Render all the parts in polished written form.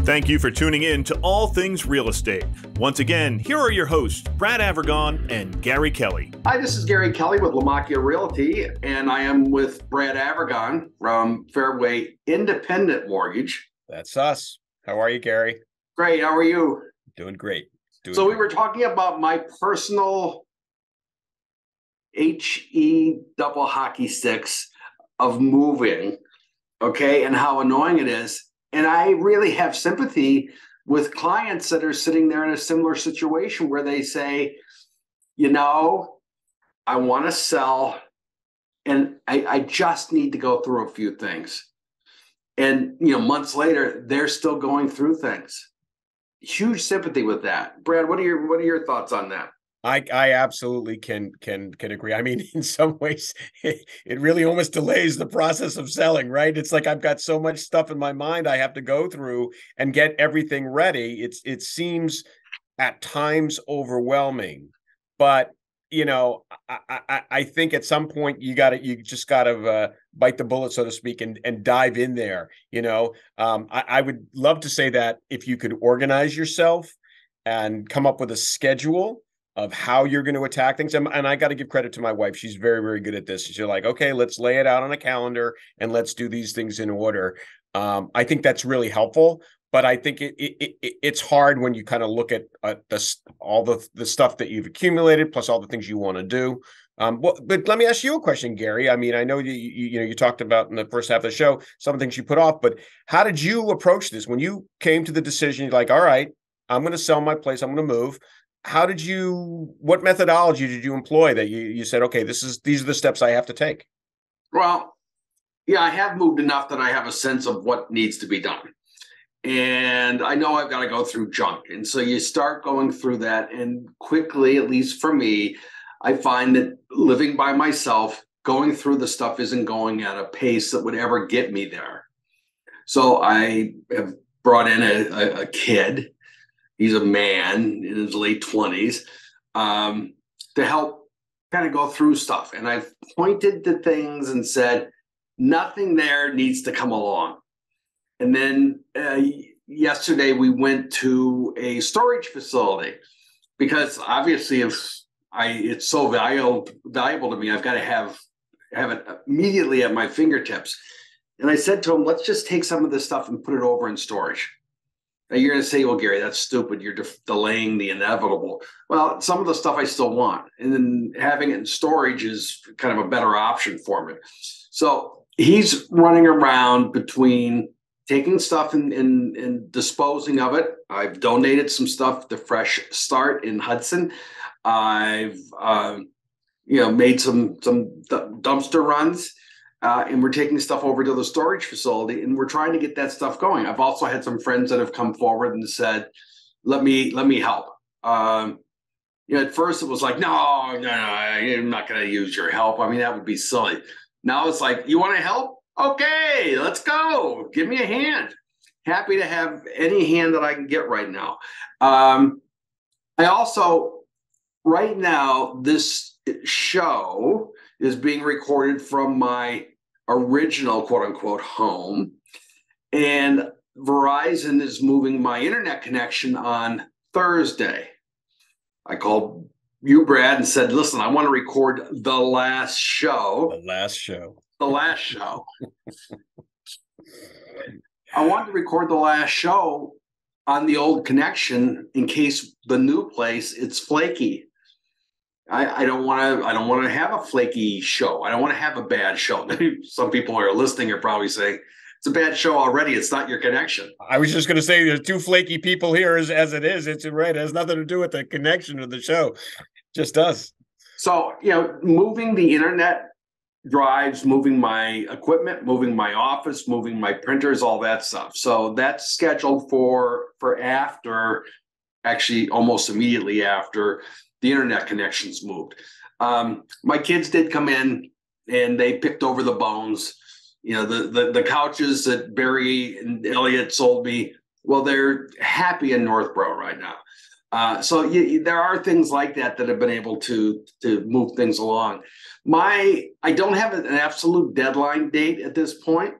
Thank you for tuning in to All Things Real Estate. Once again, here are your hosts, Brad Avergon and Gary Kelly. Hi, this is Gary Kelly with Lamacchia Realty, and I am with Brad Avergon from Fairway Independent Mortgage. That's us. How are you, Gary? Great. How are you? Doing great. We were talking about my personal HE double hockey sticks of moving, okay, and how annoying it is. And I really have sympathy with clients that are sitting there in a similar situation where they say, you know, I want to sell and I just need to go through a few things. And, months later, they're still going through things. Huge sympathy with that. Brad, what are your thoughts on that? I absolutely can agree. I mean, in some ways, it really almost delays the process of selling, right? It's like I've got so much stuff in my mind I have to go through and get everything ready. It seems at times overwhelming, but I think at some point you just gotta bite the bullet, so to speak, and dive in there. I would love to say that if you could organize yourself and come up with a schedule of how you're going to attack things. And I got to give credit to my wife. She's very, very good at this. She's like, okay, let's lay it out on a calendar and let's do these things in order. I think that's really helpful, but I think it's hard when you kind of look at all the stuff that you've accumulated, plus all the things you want to do. But let me ask you a question, Gary. I mean, I know you talked about in the first half of the show, some things you put off, but how did you approach this? When you came to the decision, you're like, all right, I'm going to sell my place. I'm going to move. What methodology did you employ that you said, okay, these are the steps I have to take? Well, yeah, I have moved enough that I have a sense of what needs to be done. And I know I've got to go through junk. And so you start going through that. And quickly, at least for me, I find that living by myself, going through the stuff isn't going at a pace that would ever get me there. So I have brought in a kid. He's a man in his late 20s to help kind of go through stuff. And I've pointed to things and said, nothing there needs to come along. And then yesterday we went to a storage facility because obviously it's so valuable to me, I've got to have it immediately at my fingertips. And I said to him, let's just take some of this stuff and put it over in storage. Now you're going to say, well, Gary, that's stupid. You're delaying the inevitable. Well, some of the stuff I still want. And then having it in storage is kind of a better option for me. So he's running around between taking stuff and disposing of it. I've donated some stuff to Fresh Start in Hudson. I've made some dumpster runs. And we're taking stuff over to the storage facility, and we're trying to get that stuff going. I've also had some friends that have come forward and said, "Let me help." At first it was like, "No, I'm not going to use your help. I mean, that would be silly." Now it's like, "You want to help? Okay, let's go. Give me a hand." Happy to have any hand that I can get right now. I also, right now, this show is being recorded from my original quote unquote home. And Verizon is moving my internet connection on Thursday. I called you, Brad, and said, listen, I want to record the last show. I wanted to record the last show on the old connection in case the new place, it's flaky. I don't want to have a flaky show. I don't want to have a bad show. Some people who are listening are probably saying, it's a bad show already. It's not your connection. I was just going to say there's two flaky people here as it is. It's right. It has nothing to do with the connection of the show. Just us. So, moving the internet drives, moving my equipment, moving my office, moving my printers, all that stuff. So that's scheduled for after, actually almost immediately after the internet connections moved. My kids did come in and they picked over the bones. The couches that Barry and Elliot sold me, well, they're happy in Northborough right now. So there are things like that have been able to move things along. I don't have an absolute deadline date at this point.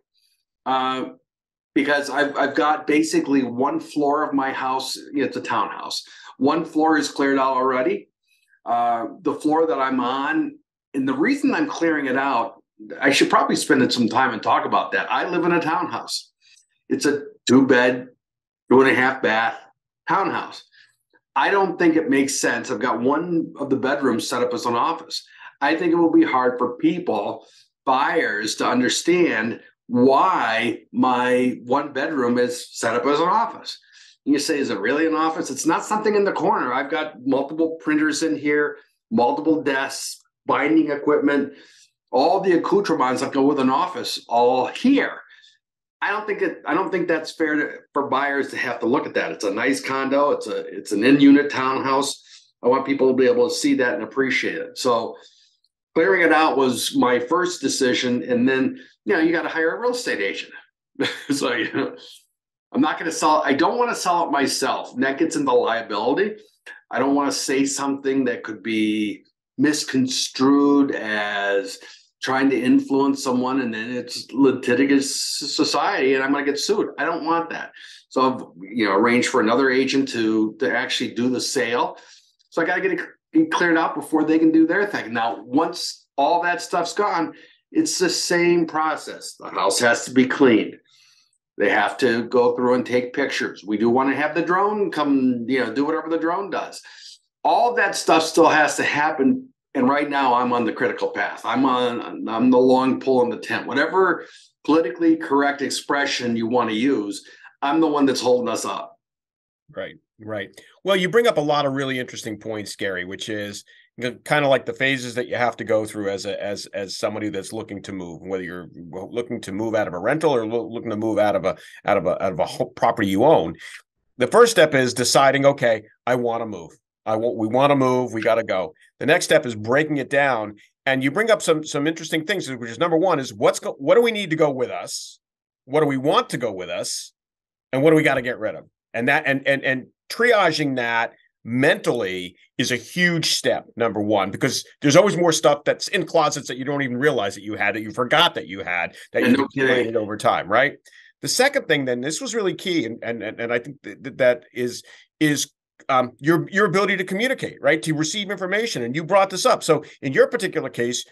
because I've got basically one floor of my house. It's a townhouse. One floor is cleared out already. The floor that I'm on, and the reason I'm clearing it out, I should probably spend some time and talk about that. I live in a townhouse. It's a 2-bed, 2.5-bath townhouse. I don't think it makes sense. I've got one of the bedrooms set up as an office. I think it will be hard for people, buyers, to understand why my one bedroom is set up as an office. And you say, is it really an office? It's not something in the corner. I've got multiple printers in here, multiple desks, binding equipment, all the accoutrements that go with an office, all here. I don't think that's fair for buyers to have to look at that. It's a nice condo. It's an in-unit townhouse. I want people to be able to see that and appreciate it. So clearing it out was my first decision. And then, you got to hire a real estate agent. So, I'm not going to sell. I don't want to sell it myself. And that gets into liability. I don't want to say something that could be misconstrued as trying to influence someone, and then it's litigious society, and I'm going to get sued. I don't want that. So I've arranged for another agent to actually do the sale. So I got to get it cleared out before they can do their thing. Now, once all that stuff's gone, it's the same process. The house has to be cleaned. They have to go through and take pictures. We do want to have the drone come, do whatever the drone does. All of that stuff still has to happen. And right now I'm on the critical path. I'm the long pole in the tent. Whatever politically correct expression you want to use, I'm the one that's holding us up. Right. Well, you bring up a lot of really interesting points, Gary, which is kind of like the phases that you have to go through as somebody that's looking to move, whether you're looking to move out of a rental or looking to move out of a property you own. The first step is deciding, okay, I want to move. We want to move. We got to go. The next step is breaking it down. And you bring up some interesting things, which is number one is what do we need to go with us? What do we want to go with us? And what do we got to get rid of? And that and triaging that mentally is a huge step, number one, because there's always more stuff that's in closets that you don't even realize that you had, that you forgot that you had, that you accumulated over time, right? The second thing, then, this was really key, and I think that is your ability to communicate, right? To receive information. And you brought this up. So in your particular case,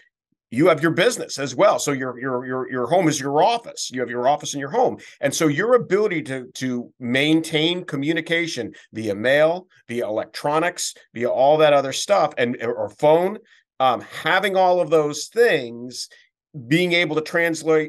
you have your business as well. So your home is your office. You have your office in your home. And so your ability to maintain communication via mail, via electronics, via all that other stuff, or phone, having all of those things, being able to transfer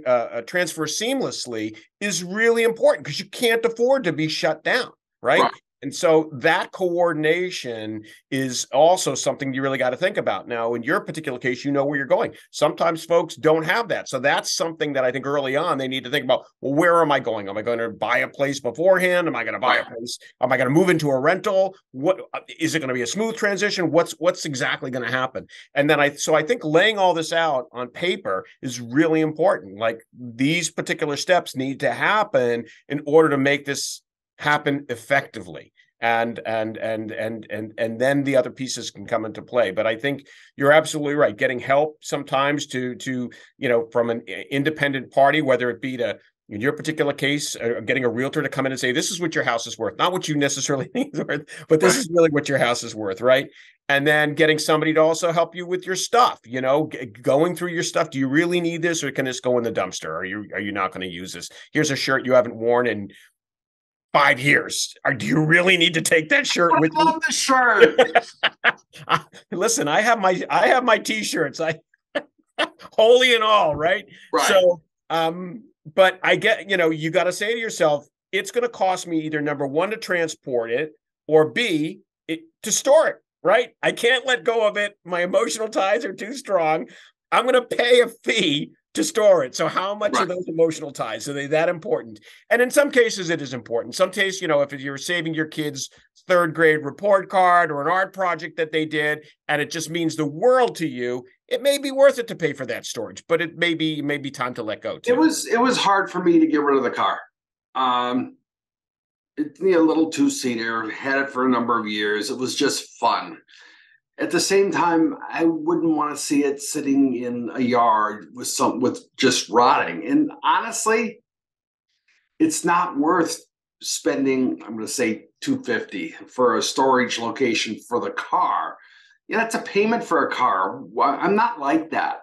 seamlessly is really important, because you can't afford to be shut down, right? And so that coordination is also something you really got to think about. Now, in your particular case, you know where you're going. Sometimes folks don't have that. So that's something that I think early on they need to think about. Well, where am I going? Am I going to buy a place beforehand? Am I going to buy a place? Am I going to move into a rental? What is it going to be a smooth transition? What's exactly going to happen? And then I think laying all this out on paper is really important. Like, these particular steps need to happen in order to make this happen effectively, and then the other pieces can come into play. But I think you're absolutely right. Getting help sometimes to from an independent party, whether it be to, in your particular case, getting a realtor to come in and say, this is what your house is worth, not what you necessarily think it's worth, but this is really what your house is worth, right? And then getting somebody to also help you with your stuff, going through your stuff. Do you really need this, or can this go in the dumpster? Are you not going to use this? Here's a shirt you haven't worn in 5 years. Do you really need to take that shirt with you? I love the shirt. Listen, I have my t-shirts. Holy and all, right? So, but I get, you got to say to yourself, it's going to cost me either, number one, to transport it, or B, to store it, right? I can't let go of it. My emotional ties are too strong. I'm going to pay a fee to store it. So how much are those emotional ties? Are they that important? And in some cases, it is important. Some cases, if you're saving your kid's 3rd grade report card or an art project that they did, and it just means the world to you, it may be worth it to pay for that storage, but it may be time to let go too. It was hard for me to get rid of the car. It's a little 2-seater, had it for a number of years. It was just fun. At the same time, I wouldn't want to see it sitting in a yard with just rotting. And honestly, it's not worth spending, I'm going to say $250 for a storage location for the car. Yeah, that's a payment for a car. I'm not like that.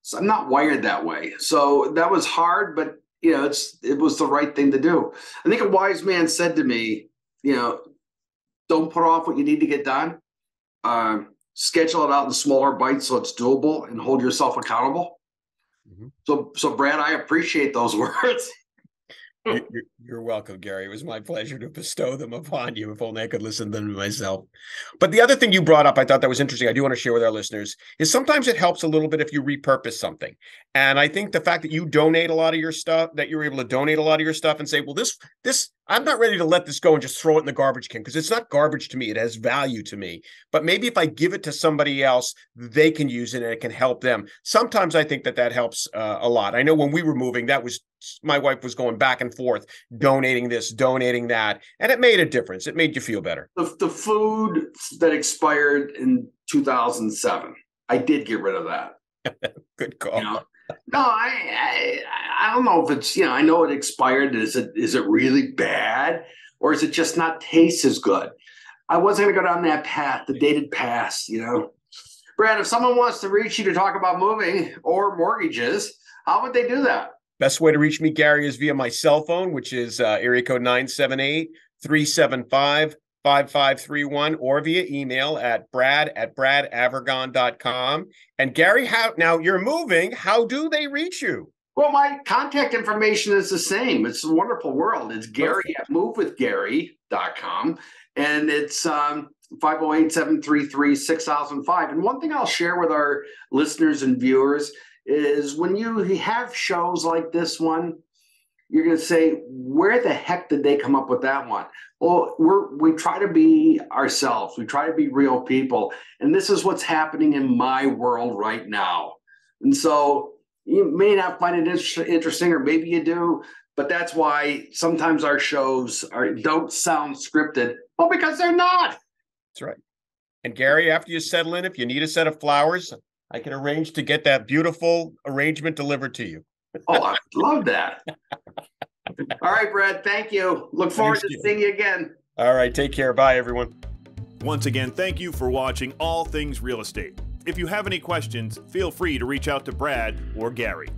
So I'm not wired that way. So that was hard, but it was the right thing to do. I think a wise man said to me, don't put off what you need to get done. Schedule it out in smaller bites so it's doable, and hold yourself accountable. Mm-hmm. So Brad, I appreciate those words. You're welcome, Gary. It was my pleasure to bestow them upon you. If only I could listen to them myself. But the other thing you brought up, I thought that was interesting. I do want to share with our listeners, is sometimes it helps a little bit if you repurpose something. And I think the fact that you donate a lot of your stuff, that you're able to donate a lot of your stuff and say, well, this, I'm not ready to let this go and just throw it in the garbage can, because it's not garbage to me. It has value to me. But maybe if I give it to somebody else, they can use it and it can help them. Sometimes I think that helps a lot. I know when we were moving, my wife was going back and forth, donating this, donating that, and it made a difference. It made you feel better. The food that expired in 2007, I did get rid of that. Good call. No, I don't know if it's, I know it expired. Is it really bad, or is it just not taste as good? I wasn't going to go down that path. The dated past, Brad, if someone wants to reach you to talk about moving or mortgages, how would they do that? Best way to reach me, Gary, is via my cell phone, which is area code 978-375-5531, or via email at brad@bradavergon.com. And Gary, now you're moving. How do they reach you? Well, my contact information is the same. It's a wonderful world. It's Gary@movewithgary.com. And it's 508-733-6005. And one thing I'll share with our listeners and viewers is when you have shows like this one, you're going to say, where the heck did they come up with that one? Well, we try to be ourselves. We try to be real people. And this is what's happening in my world right now. And so you may not find it interesting, or maybe you do, but that's why sometimes our shows don't sound scripted. Well, because they're not. That's right. And Gary, after you settle in, if you need a set of flowers, I can arrange to get that beautiful arrangement delivered to you. Oh, I love that. All right, Brad, thank you. Look forward to seeing you again. All right, take care. Bye, everyone. Once again, thank you for watching All Things Real Estate. If you have any questions, feel free to reach out to Brad or Gary.